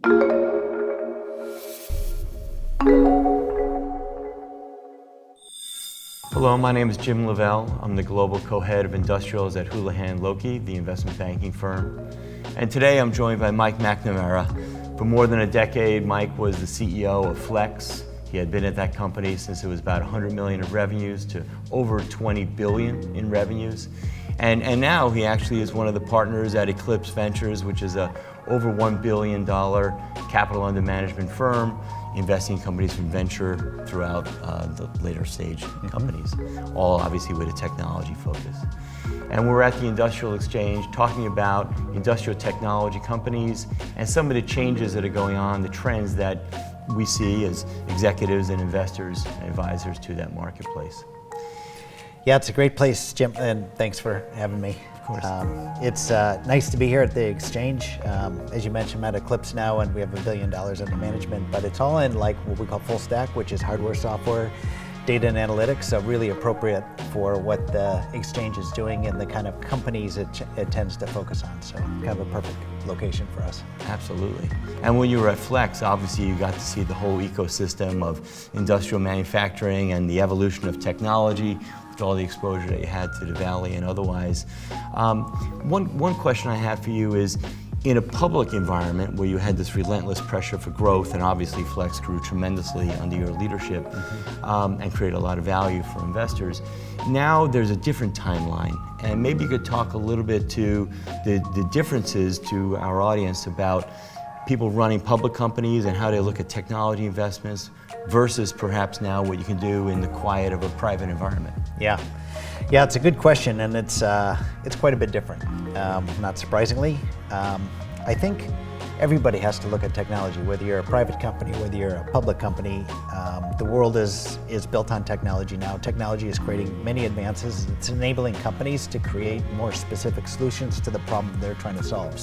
Hello, my name is Jim Lavelle. I'm the Global Co-Head of Industrials at Houlihan Lokey, the investment banking firm. And today I'm joined by Mike McNamara. For more than a decade, Mike was the CEO of Flex. He had been at that company since it was about 100 million of revenues to over 20 billion in revenues. And now he actually is one of the partners at Eclipse Ventures, which is a over $1 billion capital under management firm, investing in companies from venture throughout the later stage companies, all obviously with a technology focus. And we're at the Industrial Exchange talking about industrial technology companies and some of the changes that are going on, the trends that we see as executives and investors and advisors to that marketplace. Yeah, it's a great place, Jim, and thanks for having me. Of course. It's nice to be here at the Exchange. As you mentioned, I'm at Eclipse now, and we have $1 billion under management, but it's all in like what we call full stack, which is hardware, software, data and analytics, so really appropriate for what the Exchange is doing and the kind of companies it tends to focus on. So kind of a perfect location for us. Absolutely. And when you were at Flex, obviously you got to see the whole ecosystem of industrial manufacturing and the evolution of technology, with all the exposure that you had to the Valley and otherwise. One question I have for you is, in a public environment where you had this relentless pressure for growth, and obviously Flex grew tremendously under your leadership and created a lot of value for investors, now there's a different timeline. And maybe you could talk a little bit to the differences to our audience about people running public companies and how they look at technology investments versus perhaps now what you can do in the quiet of a private environment. Yeah, it's a good question, and it's quite a bit different. Not surprisingly, I think everybody has to look at technology, whether you're a private company, whether you're a public company. The world is built on technology now. Technology is creating many advances. It's enabling companies to create more specific solutions to the problem they're trying to solve.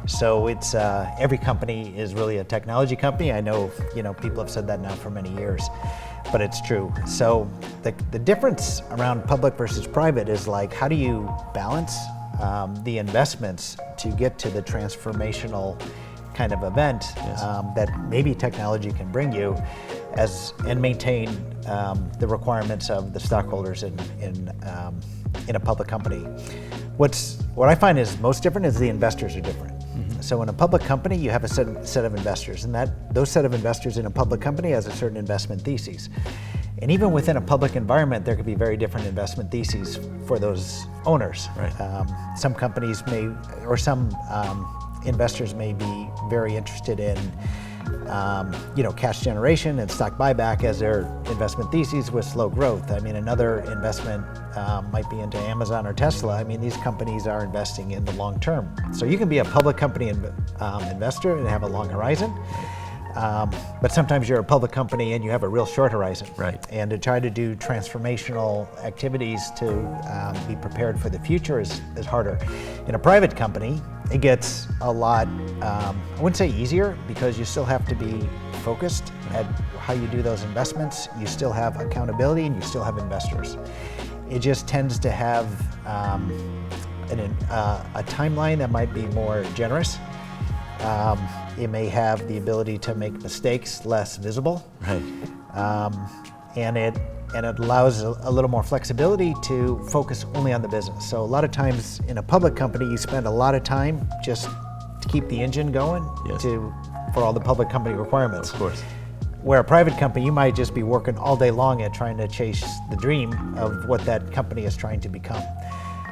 So it's every company is really a technology company. I know people have said that now for many years, but it's true. So the difference around public versus private is like, how do you balance the investments to get to the transformational kind of event that maybe technology can bring you, and maintain the requirements of the stockholders in a public company. What I find is most different is the investors are different. So in a public company, you have a set of investors, and those set of investors in a public company has a certain investment thesis. And even within a public environment, there could be very different investment theses for those owners. Right. Some companies some investors may be very interested in cash generation and stock buyback as their investment theses with slow growth. I mean, another investment might be into Amazon or Tesla. I mean, these companies are investing in the long term. So you can be a public company investor and have a long horizon. But sometimes you're a public company and you have a real short horizon. Right. And to try to do transformational activities to be prepared for the future is harder. In a private company, it gets a lot, I wouldn't say easier, because you still have to be focused at how you do those investments. You still have accountability and you still have investors. It just tends to have a timeline that might be more generous. It may have the ability to make mistakes less visible. Right. And it allows a little more flexibility to focus only on the business. So a lot of times in a public company, you spend a lot of time just to keep the engine going for all the public company requirements. Of course. Where a private company, you might just be working all day long at trying to chase the dream of what that company is trying to become.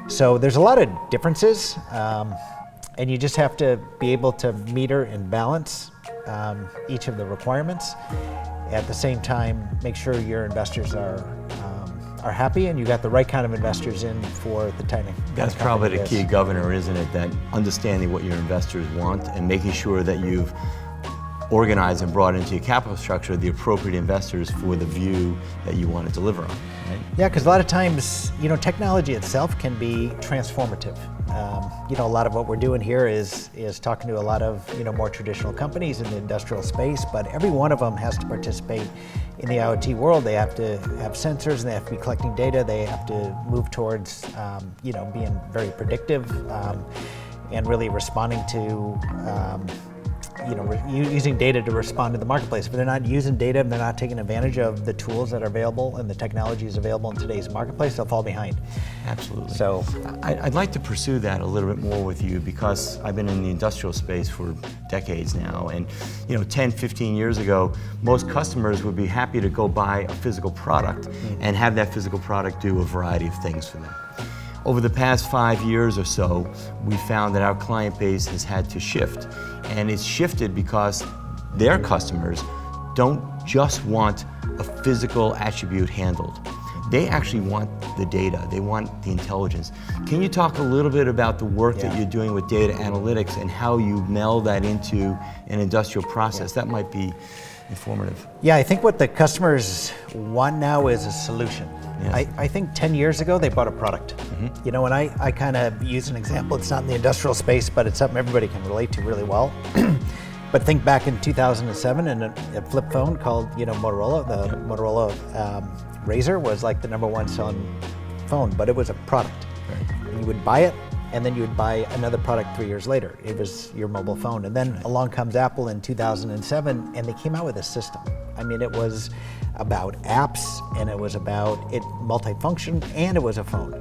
So there's a lot of differences. And you just have to be able to meter and balance each of the requirements. At the same time, make sure your investors are happy and you got the right kind of investors in for the timing. That's probably the key, Governor, isn't it? That understanding what your investors want and making sure that you've organized and brought into your capital structure the appropriate investors for the view that you want to deliver on, right? Yeah, because a lot of times, technology itself can be transformative. A lot of what we're doing here is talking to a lot of, more traditional companies in the industrial space, but every one of them has to participate in the IoT world. They have to have sensors and they have to be collecting data. They have to move towards, being very predictive and really responding to, using data to respond to the marketplace. If they're not using data and they're not taking advantage of the tools that are available and the technologies available in today's marketplace, they'll fall behind. Absolutely. So I'd like to pursue that a little bit more with you, because I've been in the industrial space for decades now, and 10, 15 years ago, most customers would be happy to go buy a physical product and have that physical product do a variety of things for them. Over the past 5 years or so, we found that our client base has had to shift, and it's shifted because their customers don't just want a physical attribute handled. They actually want the data, they want the intelligence. Can you talk a little bit about the work that you're doing with data analytics and how you meld that into an industrial process? That might be informative. Yeah, I think what the customers want now is a solution. Yes. I think 10 years ago they bought a product. And I kind of use an example, it's not in the industrial space, but it's something everybody can relate to really well. But think back in 2007 and a flip phone called Motorola. The Motorola Razr was like the #1 selling phone, but it was a product. Right. And you would buy it, and then you would buy another product 3 years later. It was your mobile phone. And then along comes Apple in 2007, and they came out with a system. I mean, it was about apps, and it was about it multifunction, and it was a phone.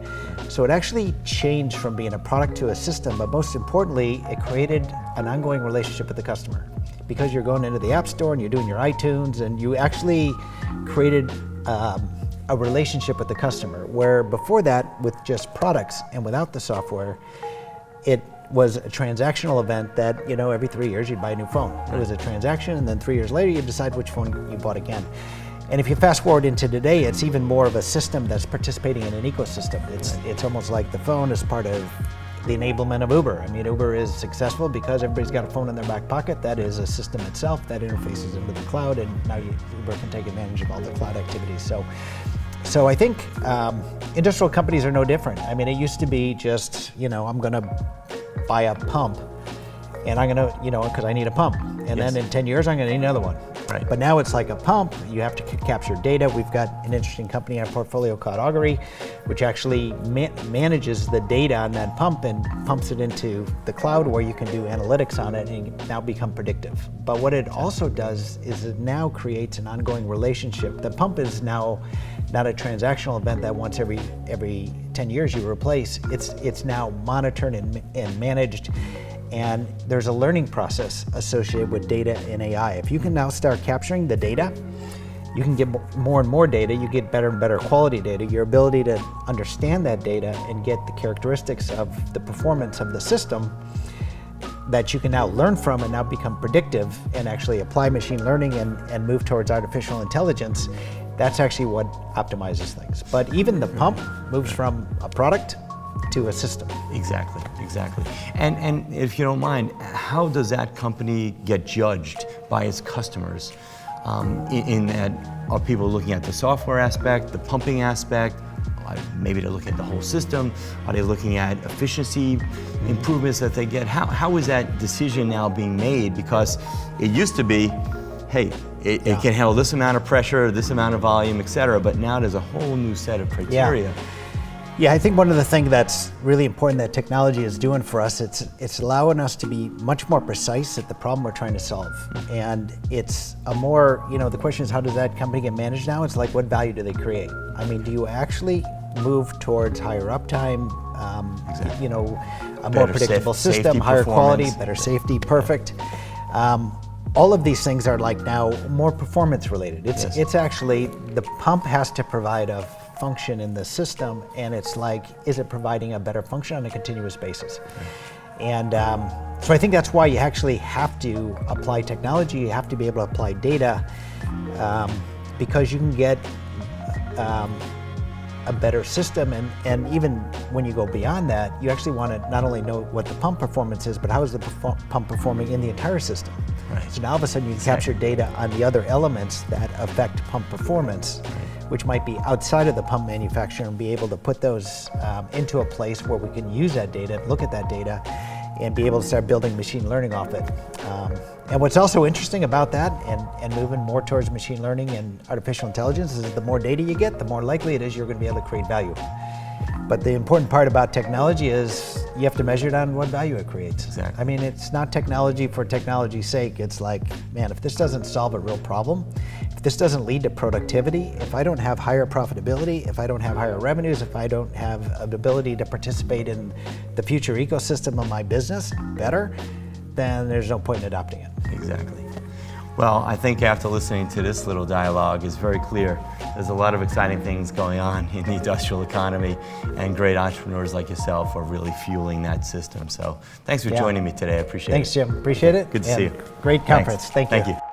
So it actually changed from being a product to a system, but most importantly, it created an ongoing relationship with the customer. Because you're going into the App Store and you're doing your iTunes, and you actually created a relationship with the customer, where before that, with just products and without the software, it was a transactional event that, every 3 years you'd buy a new phone. It was a transaction, and then 3 years later you decide which phone you bought again. And if you fast forward into today, it's even more of a system that's participating in an ecosystem. It's almost like the phone is part of the enablement of Uber. I mean, Uber is successful because everybody's got a phone in their back pocket. That is a system itself that interfaces into the cloud, and now Uber can take advantage of all the cloud activities. So I think industrial companies are no different. I mean, it used to be just, I'm going to buy a pump, and I'm going to, because I need a pump. And then in 10 years, I'm going to need another one. Right. But now it's like a pump. You have to capture data. We've got an interesting company in our portfolio called Augury, which actually manages the data on that pump and pumps it into the cloud, where you can do analytics on it and now become predictive. But what it also does is it now creates an ongoing relationship. The pump is now not a transactional event that once every 10 years you replace. It's now monitored and managed. And there's a learning process associated with data and AI. If you can now start capturing the data, you can get more and more data, you get better and better quality data. Your ability to understand that data and get the characteristics of the performance of the system that you can now learn from and now become predictive and actually apply machine learning and move towards artificial intelligence, that's actually what optimizes things. But even the pump moves from a product to a system. Exactly. And if you don't mind, how does that company get judged by its customers? In that, are people looking at the software aspect, the pumping aspect? Maybe they're looking at the whole system. Are they looking at efficiency improvements that they get? How is that decision now being made? Because it used to be, hey, it can handle this amount of pressure, this amount of volume, et cetera, but now there's a whole new set of criteria. Yeah, I think one of the things that's really important that technology is doing for us, it's allowing us to be much more precise at the problem we're trying to solve. And it's a more, the question is, how does that company get managed now? It's like, what value do they create? I mean, do you actually move towards higher uptime, a more predictable system, higher quality, better safety, perfect. All of these things are like now more performance related. It's actually, the pump has to provide a function in the system, and it's like, is it providing a better function on a continuous basis? And so I think that's why you actually have to apply technology, you have to be able to apply data, because you can get a better system, and even when you go beyond that, you actually want to not only know what the pump performance is, but how is the pump performing in the entire system. Right. So now all of a sudden you can capture data on the other elements that affect pump performance, which might be outside of the pump manufacturer, and be able to put those into a place where we can use that data, look at that data, and be able to start building machine learning off it. And what's also interesting about that, and moving more towards machine learning and artificial intelligence, is the more data you get, the more likely it is you're going to be able to create value. But the important part about technology is you have to measure it on what value it creates. Exactly. I mean, it's not technology for technology's sake. It's like, man, if this doesn't solve a real problem, if this doesn't lead to productivity, if I don't have higher profitability, if I don't have higher revenues, if I don't have an ability to participate in the future ecosystem of my business better, then there's no point in adopting it. Exactly. Well, I think after listening to this little dialogue, it's very clear there's a lot of exciting things going on in the industrial economy, and great entrepreneurs like yourself are really fueling that system. So thanks for joining me today. I appreciate it. Thanks, Jim. Appreciate it. Good to see you. Great conference. Thank you. Thank you.